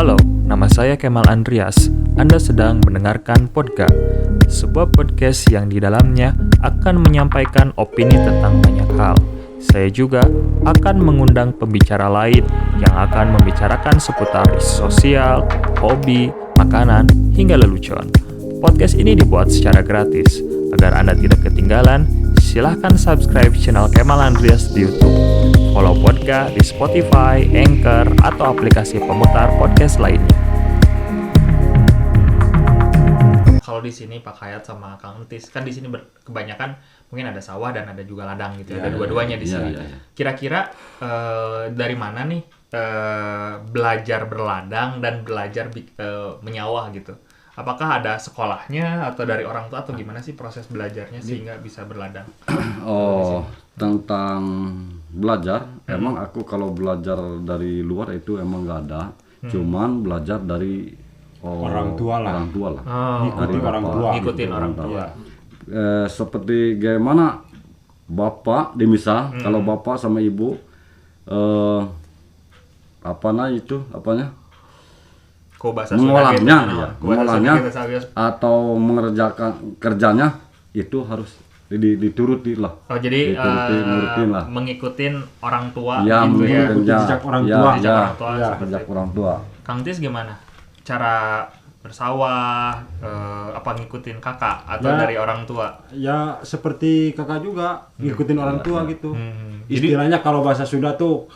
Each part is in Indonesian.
Halo, nama saya Kemal Andreas. Anda sedang mendengarkan Podcast, sebuah podcast yang di dalamnya akan menyampaikan opini tentang banyak hal. Saya juga akan mengundang pembicara lain yang akan membicarakan seputar isu sosial, hobi, makanan, hingga lelucon. Podcast ini dibuat secara gratis. Agar Anda tidak ketinggalan, silahkan subscribe channel Kemal Andreas di YouTube. Follow podcast di Spotify, Anchor, atau aplikasi pemutar podcast lainnya. Kalau di sini Pak Hayat sama Kang Entis, kan di sini kebanyakan mungkin ada sawah dan ada juga ladang gitu. Ada dua-duanya di sini. Kira-kira dari mana nih belajar berladang dan belajar menyawah gitu? Apakah ada sekolahnya atau dari orang tua atau gimana sih proses belajarnya sehingga bisa berladang? Oh, tentang belajar, emang aku kalau belajar dari luar itu emang nggak ada, cuman belajar dari orang tua lah. Ngikutin orang tua. Seperti gimana bapak, misal kalau bapak sama ibu, mengolahnya atau mengerjakan kerjanya itu harus dituruti lah. Oh, jadi nurutin lah. Mengikutin orang tua ya, gitu ya. Jejak orang tua. Jejak orang tua. Kang Tis gimana? Cara bersawah apa ngikutin kakak atau dari orang tua? Ya seperti kakak juga ngikutin orang tua gitu. Istilahnya Jadi, kalau bahasa Sunda tuh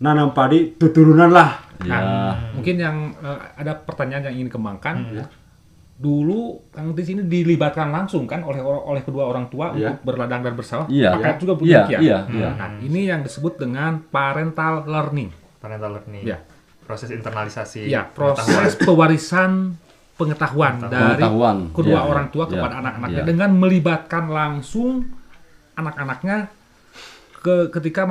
nanam padi turunan lah. Nah, mungkin yang ada pertanyaan yang ingin dikembangkan. Dulu Kang Tis ini dilibatkan langsung kan oleh kedua orang tua untuk berladang dan bersawah. Pakai juga punya Nah, ini yang disebut dengan parental learning. Ya. Proses internalisasi. Ya, proses pewarisan pengetahuan dari kedua orang tua kepada anak-anaknya dengan melibatkan langsung anak-anaknya ketika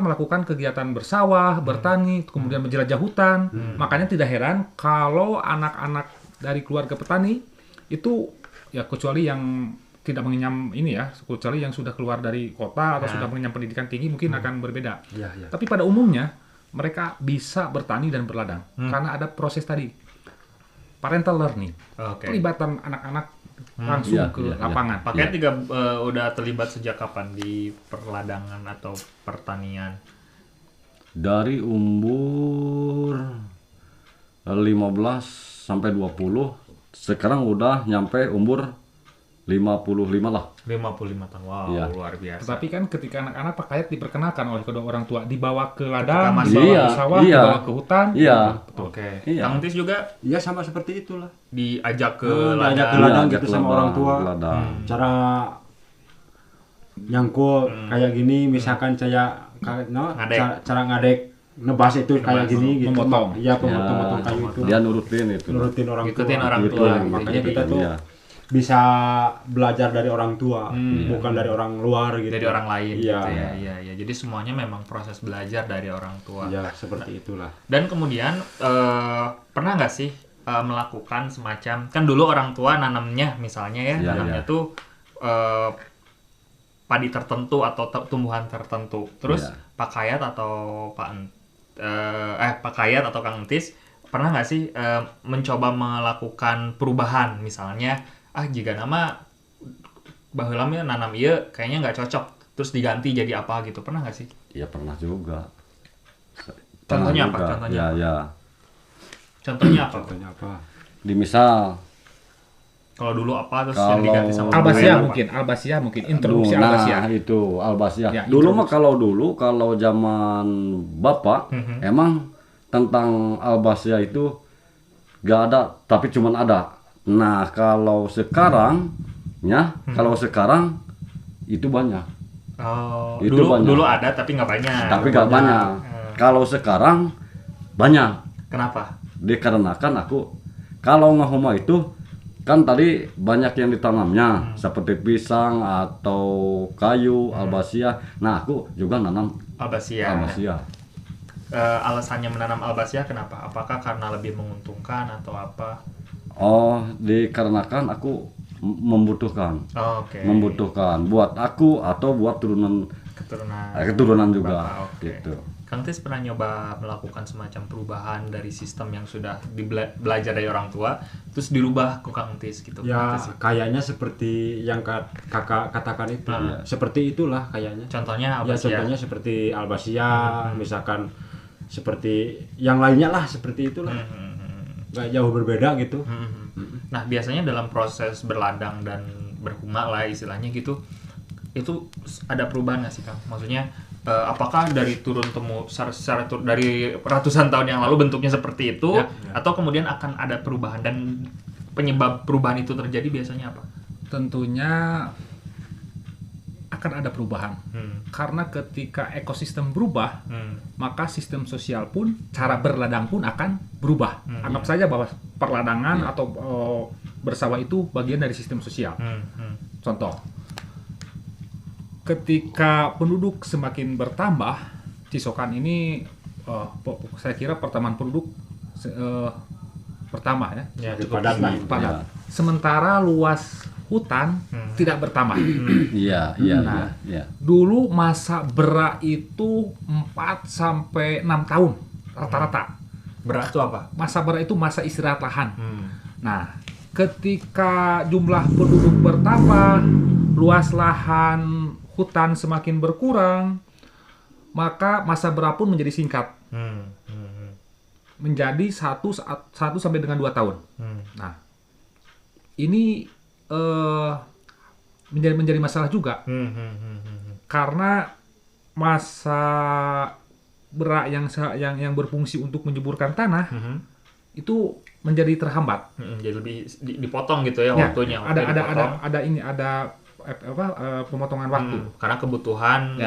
melakukan kegiatan bersawah, bertani, kemudian menjelajah hutan. Makanya tidak heran kalau anak-anak dari keluarga petani itu ya kecuali yang tidak mengenyam ini ya, kecuali yang sudah keluar dari kota atau sudah mengenyam pendidikan tinggi mungkin akan berbeda. Tapi pada umumnya mereka bisa bertani dan berladang karena ada proses tadi parental learning, pelibatan anak-anak langsung ke lapangan. Pakai juga udah terlibat sejak kapan di perladangan atau pertanian? Dari umur 15 sampai 20, sekarang udah nyampe umur 55 lah. 55 tahun. Wow, luar biasa. Tetapi kan ketika anak-anak Pak Hayat diperkenakan oleh kedua orang tua dibawa ke ladang, dibawa ke sawah, dibawa ke hutan. Oke. Kang Tis juga Iya sama seperti itulah. diajak ke ladang gitu sama orang tua. Cara nyangkul kayak gini, misalkan cara ngadek nebas itu kayak gini gitu. Memotong. Iya, memotong kayu itu. Dia nurutin orang Ngikutin tua. orang tua. Makanya kita tuh bisa belajar dari orang tua, bukan dari orang luar gitu. Dari orang lain Iya. gitu ya. Iya. Jadi semuanya memang proses belajar dari orang tua. Ya, seperti itulah. Dan kemudian pernah nggak sih melakukan semacam, kan dulu orang tua nanamnya misalnya nanamnya tuh padi tertentu atau tumbuhan tertentu. Terus Pak Hayat atau Pak Hayat atau Kang Entis pernah nggak sih mencoba melakukan perubahan, misalnya jika nama baheula nanam ieu kayaknya nggak cocok, terus diganti jadi apa gitu, pernah nggak sih? Iya pernah juga. Contohnya apa? Contohnya apa? Di misal kalau dulu apa terus yang diganti sama Albasia mungkin introduksi Albasia. Itu Albasia. Ya, dulu mah kalau zaman Bapak emang tentang Albasia itu gak ada, tapi cuman ada. Nah, kalau sekarang itu banyak. Oh, itu dulu ada tapi nggak banyak. Kalau sekarang banyak. Kenapa? Dikarenakan aku kalau ngehoma itu kan tadi banyak yang ditanamnya seperti pisang atau kayu, albasia. Nah, aku juga nanam Albasia. Alasannya menanam Albasia kenapa? Apakah karena lebih menguntungkan atau apa? Oh, dikarenakan aku membutuhkan. Membutuhkan buat aku atau buat keturunan juga. Bapak, gitu. Kang Tis pernah nyoba melakukan semacam perubahan dari sistem yang sudah belajar dari orang tua, terus dirubah ke Kang Tis gitu? Ya kayaknya seperti yang kakak katakan itu, seperti itulah kayaknya. Contohnya apa ya? sih? Contohnya seperti Al-Basiyah, misalkan seperti yang lainnya lah, seperti itulah. Nggak jauh berbeda gitu. Nah biasanya dalam proses berladang dan berhuma lah istilahnya gitu, itu ada perubahan nggak sih Kang? Maksudnya apakah dari turun dari ratusan tahun yang lalu bentuknya seperti itu, atau kemudian akan ada perubahan, dan penyebab perubahan itu terjadi biasanya apa? Tentunya akan ada perubahan, karena ketika ekosistem berubah, maka sistem sosial pun, cara berladang pun akan berubah. Anggap saja bahwa perladangan atau bersawah itu bagian dari sistem sosial. Contoh, ketika penduduk semakin bertambah, Cisokan ini saya kira pertambahan penduduk pertama ya cukup padat. Sementara luas hutan tidak bertambah. Iya. Dulu masa berak itu 4 sampai 6 tahun rata-rata. Berak itu apa? Masa berak itu masa istirahat lahan. Nah, ketika jumlah penduduk bertambah, luas lahan hutan semakin berkurang, maka masa berak pun menjadi singkat. Menjadi 1 sampai dengan 2 tahun. Nah, ini menjadi masalah juga. Karena masa berak yang berfungsi untuk menyuburkan tanah itu menjadi terhambat. Jadi lebih dipotong gitu ya waktunya. Ada pemotongan waktu. Karena kebutuhan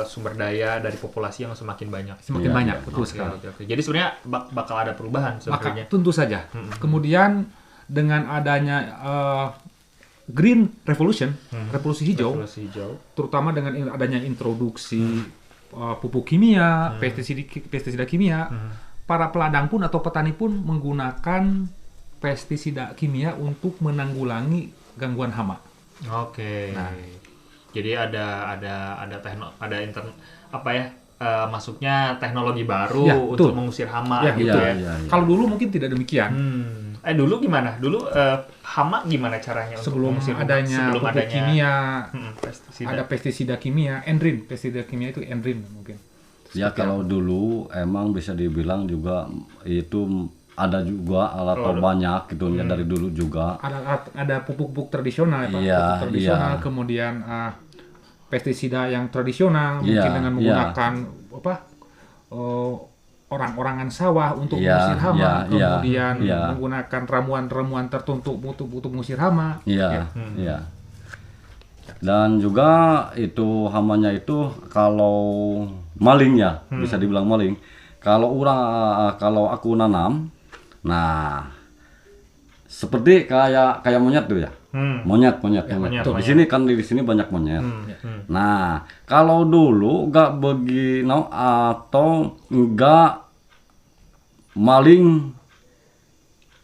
sumber daya dari populasi yang semakin banyak. Semakin banyak, betul sekali. Okay. Jadi sebenarnya bakal ada perubahan sebenarnya. Maka tentu saja. Kemudian dengan adanya Green Revolution, revolusi hijau, terutama dengan adanya introduksi pupuk kimia, pestisida kimia, para peladang pun atau petani pun menggunakan pestisida kimia untuk menanggulangi gangguan hama. Oke. Nah, jadi masuknya teknologi baru untuk mengusir hama gitu ya. Kalau dulu mungkin tidak demikian. Dulu gimana? Dulu hama gimana caranya sebelum untuk adanya pupuk kimia, pestisida. ada pestisida kimia, Endrin, pestisida kimia itu Endrin mungkin. Ya kalau dulu emang bisa dibilang juga itu ada juga atau banyak gitu ya dari dulu juga. Ada pupuk-pupuk tradisional ya Pak. Pupuk tradisional, kemudian pestisida yang tradisional mungkin dengan menggunakan orang-orangan sawah untuk mengusir hama, kemudian menggunakan ramuan-ramuan tertentu untuk mengusir hama. Dan juga itu hamanya itu kalau maling ya, bisa dibilang maling. Kalau aku nanam, nah seperti kayak monyet tuh ya. Monyet. Di sini banyak monyet. Nah, kalau dulu nggak begini atau nggak maling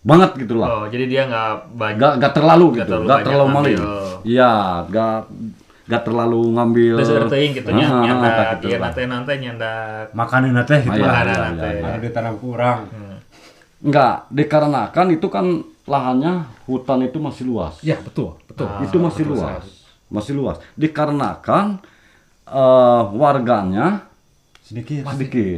banget gitulah. Oh, jadi dia nggak terlalu gitu, nggak terlalu maling. Iya, nggak terlalu ngambil. Terus teuing gitu nyandak, ieu nanti nyandak. Makanan teh gitu. Ada ditanam kurang. Enggak, dikarenakan itu kan lahannya hutan itu masih luas. Ya, betul. Itu masih luas. Dikarenakan warganya sedikit.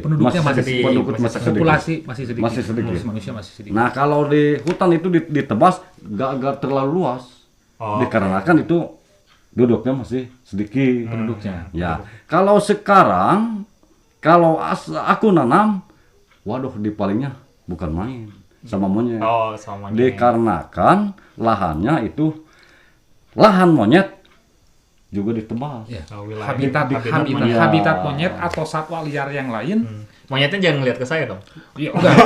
Penduduknya masih sedikit. Populasi masih sedikit. Manusia masih sedikit. Nah, kalau di hutan itu ditebas enggak terlalu luas. Dikarenakan itu duduknya masih sedikit penduduknya. Ya. Kalau sekarang aku nanam, waduh dipalingnya bukan main sama monyet. Dikarenakan lahannya itu lahan monyet juga ditebas. Ya. Habitat monyet atau satwa liar yang lain. Monyetnya jangan ngeliat ke saya dong. Iya, enggak.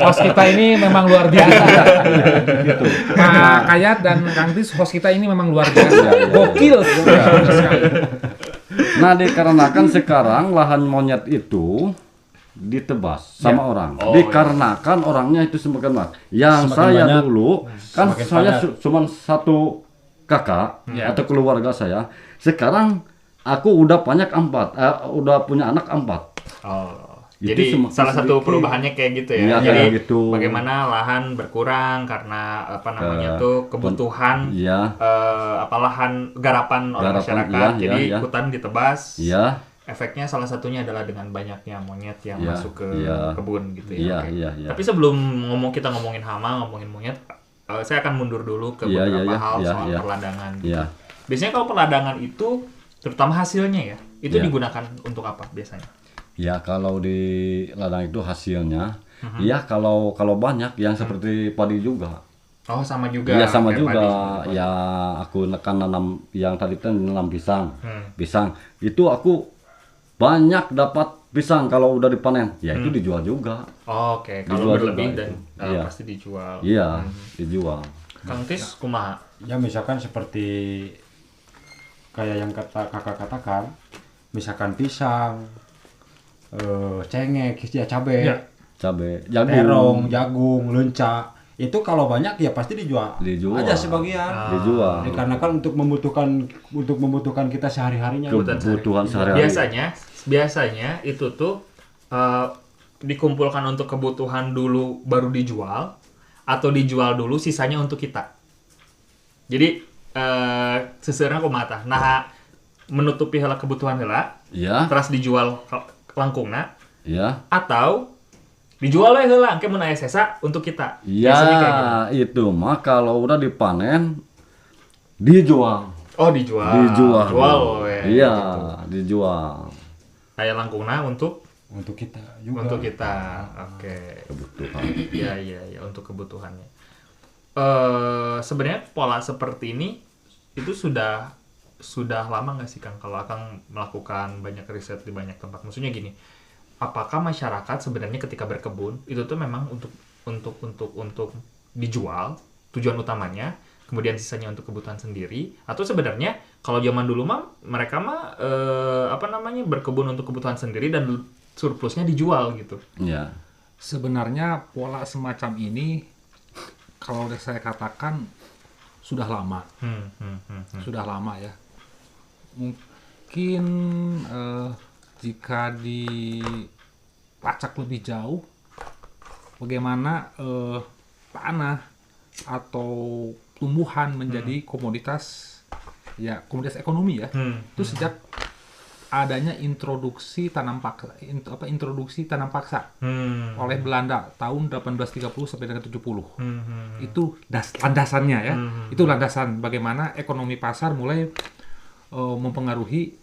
Host kita ini memang luar biasa. Gitu. Kak Kayat dan Kang Tis, host kita ini memang luar biasa. Gokil sekali. Nah, dikarenakan sekarang lahan monyet itu ditebas sama orang. Dikarenakan orangnya itu semakin banyak. Yang saya banyak, dulu kan saya cuma satu kakak atau keluarga saya. Sekarang Aku udah udah punya anak 4. Oh. Itu Jadi semakin salah satu sedikit. perubahannya kayak gitu ya. Iya, Jadi kayak gitu. bagaimana lahan berkurang karena apa namanya tuh kebutuhan Iya. lahan garapan oleh Garapan, masyarakat. iya, Jadi iya. hutan ditebas. Iya. Efeknya salah satunya adalah dengan banyaknya monyet yang Iya, masuk ke iya. kebun gitu Iya, ya. Oke. iya, iya. Tapi sebelum kita ngomongin hama, ngomongin monyet, saya akan mundur dulu ke Iya, beberapa iya, hal iya, soal iya. perladangan. Gitu. Iya. Biasanya kalau perladangan itu, terutama hasilnya ya, itu Iya. digunakan untuk apa biasanya? Ya kalau di ladang itu hasilnya, ya kalau banyak yang seperti padi juga. Oh sama juga. Iya sama kayak juga. padi. Ya aku kan nanam yang tadi kan nanam pisang. Hmm. Pisang itu aku banyak dapat pisang kalau udah dipanen. Ya itu dijual juga. Oh, Oke, kalau Dijual berlebih juga dan itu. Iya. pasti dijual. Iya, dijual. Kang Tis, kumaha? Ya misalkan seperti kayak yang kakak katakan, misalkan pisang, cengek, ya cabai, Ya. Cabe, terong, jagung, lenca, itu kalau banyak ya pasti dijual. Dijual. Aja sebagian. Dijual. Dikarenakan untuk membutuhkan kita sehari-harinya. Kebutuhan sehari-hari. Biasanya itu tuh dikumpulkan untuk kebutuhan dulu baru dijual atau dijual dulu sisanya untuk kita. Jadi seseurang kumaha. Nah, menutupi heula kebutuhan heula, Iya, terus dijual langkungna iya. atau dijual we heula engke mun aya sesa untuk kita. Biasanya kayak gitu. Ya, itu mah kalau udah dipanen dijual. Oh, dijual. Dijual. Jual we. Iya, Gitu. dijual. Aya langkungna untuk Kita juga. untuk kita. Oke. Kebutuhan. Iya, untuk kebutuhannya. Sebenarnya pola seperti ini itu sudah lama nggak sih Kang? Kalau Kang melakukan banyak riset di banyak tempat, maksudnya gini, apakah masyarakat sebenarnya ketika berkebun itu tuh memang untuk dijual tujuan utamanya, kemudian sisanya untuk kebutuhan sendiri, atau sebenarnya kalau zaman dulu mah mereka mah berkebun untuk kebutuhan sendiri dan surplusnya dijual gitu. Iya. Sebenarnya pola semacam ini kalau saya katakan sudah lama. Sudah lama ya. Mungkin jika dilacak lebih jauh bagaimana tanah atau tumbuhan menjadi komoditas ekonomi ya. Itu sejak adanya introduksi tanam paksa oleh Belanda tahun 1830 sampai dengan 70. Itu landasannya ya. Itu landasan bagaimana ekonomi pasar mulai mempengaruhi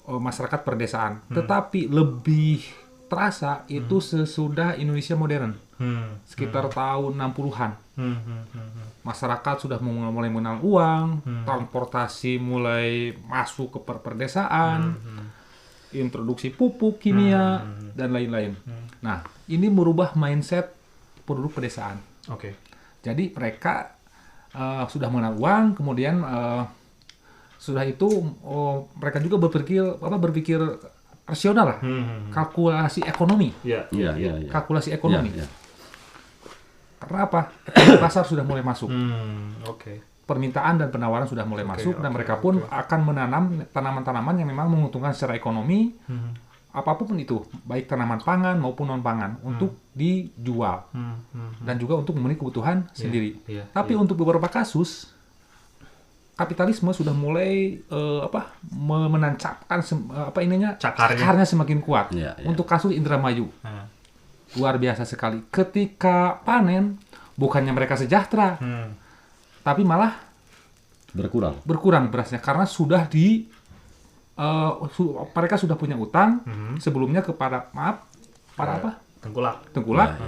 masyarakat perdesaan. Tetapi lebih terasa itu sesudah Indonesia modern. Sekitar tahun 60-an. Masyarakat sudah mulai mengenal uang, transportasi mulai masuk ke perdesaan, introduksi pupuk kimia dan lain-lain. Nah, ini merubah mindset penduduk pedesaan. Oke. Jadi mereka sudah mengenal uang, kemudian sudah itu mereka juga berpikir rasional lah, kalkulasi ekonomi. Iya. Kalkulasi ekonomi. Iya. Karena apa? Ekonomi pasar sudah mulai masuk. Oke. Permintaan dan penawaran sudah mulai masuk dan mereka pun akan menanam tanaman-tanaman yang memang menguntungkan secara ekonomi, apapun itu, baik tanaman pangan maupun non pangan untuk dijual dan juga untuk memenuhi kebutuhan sendiri. Tapi untuk beberapa kasus kapitalisme sudah mulai menancapkan cakarnya semakin kuat. Untuk kasus Indramayu. Luar biasa sekali. Ketika panen, bukannya mereka sejahtera, tapi malah berkurang berasnya karena sudah mereka sudah punya utang sebelumnya kepada tengkulak.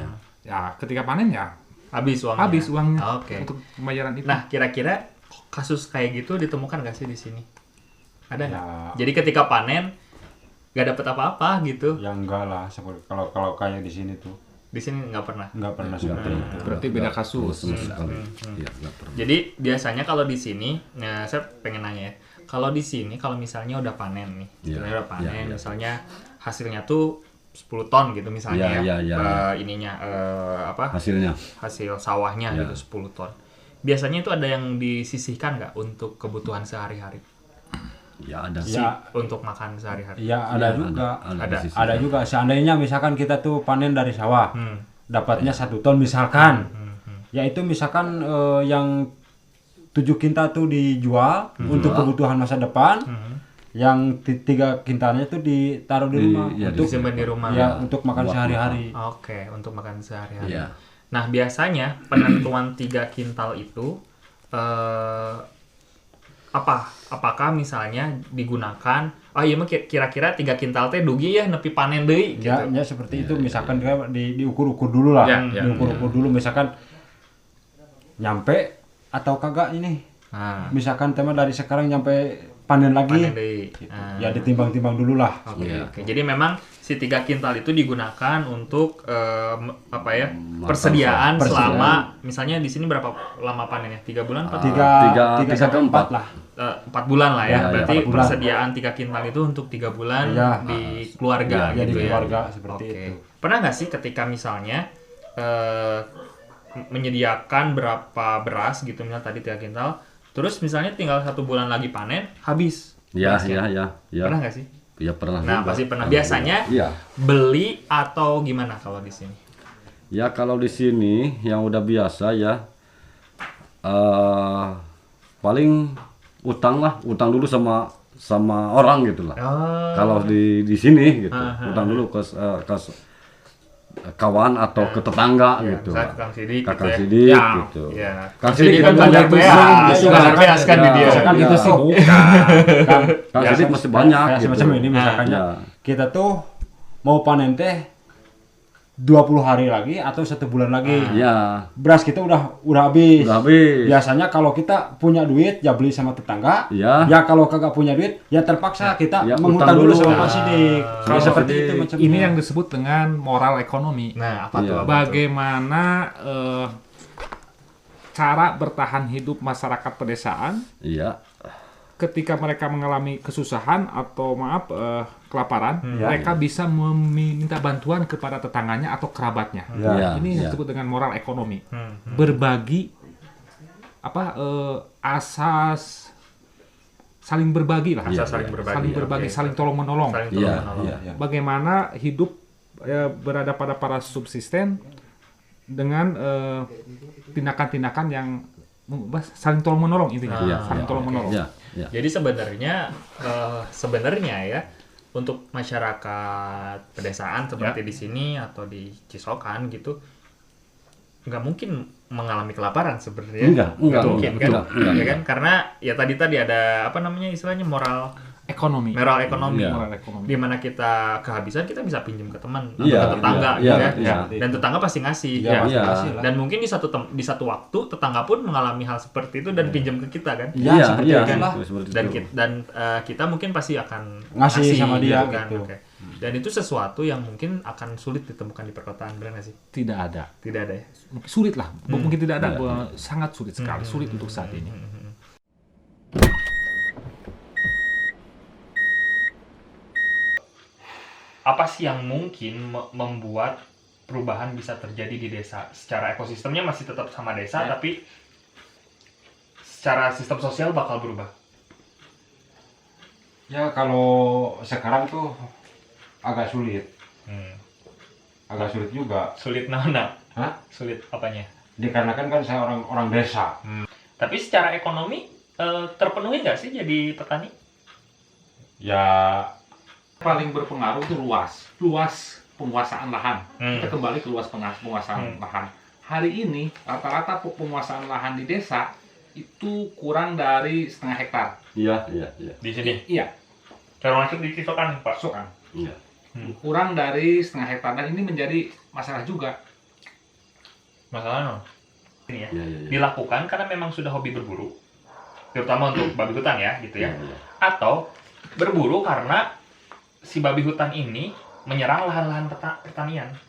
Ya, ketika panen ya habis uangnya. Oke. Untuk pembayaran itu. Nah, kira-kira kasus kayak gitu ditemukan nggak sih di sini? Ada nggak? Ya. Jadi ketika panen nggak dapat apa-apa gitu? Ya enggak lah, kalau kayak di sini tuh. Di sini nggak pernah. Seperti itu. Berarti beda kasus. Jadi biasanya kalau di sini, nah saya pengen nanya ya, kalau di sini kalau misalnya udah panen nih, udah panen, misalnya hasilnya tuh 10 ton gitu misalnya hasil sawahnya gitu 10 ton. Biasanya itu ada yang disisihkan nggak untuk kebutuhan sehari-hari? Ya ada sih. Ya, untuk makan sehari-hari? ya ada juga. Ada. di sisi Ada juga. Seandainya misalkan kita tuh panen dari sawah, dapatnya 1 ton misalkan. Ya itu misalkan yang 7 kintal tuh dijual untuk kebutuhan masa depan. Yang 3 kintalnya tuh ditaruh di rumah untuk disimpan di rumah. ya untuk makan sehari-hari. Oke, untuk makan sehari-hari. Iya. Nah, biasanya penentuan 3 kintal itu apakah misalnya digunakan iya mah kira-kira 3 kintal teh dugi ya nepi panen deui gitu. Ya seperti itu misalkan dia diukur-ukur dulu lah. Diukur-ukur dulu misalkan nyampe atau kagak ini. Nah, Misalkan tema dari sekarang nyampe panen lagi. panen deui. Ya ditimbang-timbang dulu lah. Oke. Jadi memang si 3 kintal itu digunakan untuk persediaan selama misalnya di sini berapa lama panennya? 3 bulan? 4 bulan? 3 sampai 4 lah. 4 bulan lah ya. Ya, Berarti 4 bulan. persediaan 3 kintal itu untuk 3 bulan di keluarga Ya, gitu di ya. keluarga seperti Oke. itu. Pernah nggak sih ketika misalnya menyediakan berapa beras gitu misalnya tadi 3 kintal, terus misalnya tinggal 1 bulan lagi panen, habis. Ya. Pernah nggak sih? Ya pernah. Nah, juga. pasti pernah. Biasanya Iya. beli atau gimana kalau di sini? Ya kalau di sini yang udah biasa ya paling utang dulu sama orang gitu lah. Kalau di sini gitu, utang dulu ke kawan atau ke tetangga gitu. Misalnya Kang Sidik Kakang gitu Sidik ya. gitu. Ya. Kang Sidik Sidik kan kan banyak banyak beas, tuh. banyak beas kan di dia. Misalkan Ya. itu sih bukan. Kang Sidik masih banyak Kayak gitu. semacam ini misalkan Ya. kita tuh mau panen teh 20 hari lagi atau 1 bulan lagi. Ya, Beras kita udah habis. udah habis. Biasanya kalau kita punya duit ya beli sama tetangga. Ya. Ya kalau kagak punya duit ya terpaksa kita Ya, menghutang utang dulu dulu. sama Pak Sidik. Kalau Seperti Sidik. itu macamnya. Ini yang disebut dengan moral ekonomi. Nah, apa Iya. tuh? Bagaimana cara bertahan hidup masyarakat pedesaan Iya. ketika mereka mengalami kesusahan atau kelaparan, mereka bisa meminta bantuan kepada tetangganya atau kerabatnya. Ya. Ini yang Ya. disebut dengan moral ekonomi. Berbagi asas saling berbagi lah. Asas saling berbagi. Saling berbagi, Oke. saling tolong menolong. Saling Iya. tolong-menolong. Iya. Bagaimana hidup berada pada para subsisten dengan tindakan-tindakan yang saling tolong menolong intinya. Iya. Saling tolong menolong. Ya. Ya. Jadi sebenarnya ya untuk masyarakat pedesaan seperti di sini atau di Cisokan gitu nggak mungkin mengalami kelaparan sebenarnya. Enggak mungkin kan, enggak. ya kan? Karena ya tadi ada apa namanya istilahnya moral Ekonomi. ekonomi. Iya. Moral ekonomi. Di mana kita kehabisan kita bisa pinjam ke teman atau Iya, ke tetangga iya, gitu iya, kan. iya. Dan tetangga pasti ngasih. Iya, ya. pasti Iya. ngasih lah. Dan mungkin di satu waktu tetangga pun mengalami hal seperti itu dan pinjam ke kita kan. Ya, Iya, seperti iya. itulah. Seperti Dan itu. kita mungkin pasti akan Ngasih sama dia kan. gitu. Oke. Dan itu sesuatu yang mungkin akan sulit ditemukan di perkotaan, benar nggak sih? Tidak ada. Tidak ada ya? Sulit lah. Mungkin tidak ada. Iya. Sangat sulit sekali. Sulit untuk saat ini. Apa sih yang mungkin membuat perubahan bisa terjadi di desa? Secara ekosistemnya masih tetap sama desa, tapi secara sistem sosial bakal berubah. Ya kalau sekarang tuh agak sulit. Agak sulit juga. Sulit mana? Hah? Sulit apanya? Dikarenakan kan saya orang desa. Tapi secara ekonomi terpenuhi nggak sih jadi petani? Ya Paling berpengaruh itu luas penguasaan lahan. Kita kembali ke luas penguasaan lahan. Hari ini rata-rata penguasaan lahan di desa itu kurang dari 0,5 hektar. Iya. Di sini. Iya, Termasuk di Cisokan, Pak. sokan. Iya. Kurang dari 0,5 hektar dan ini menjadi masalah juga. Masalahnya ini ya. Iya. Dilakukan karena memang sudah hobi berburu. Terutama untuk babi hutan ya, gitu ya. Iya. Atau berburu karena si babi hutan ini menyerang lahan-lahan pertanian.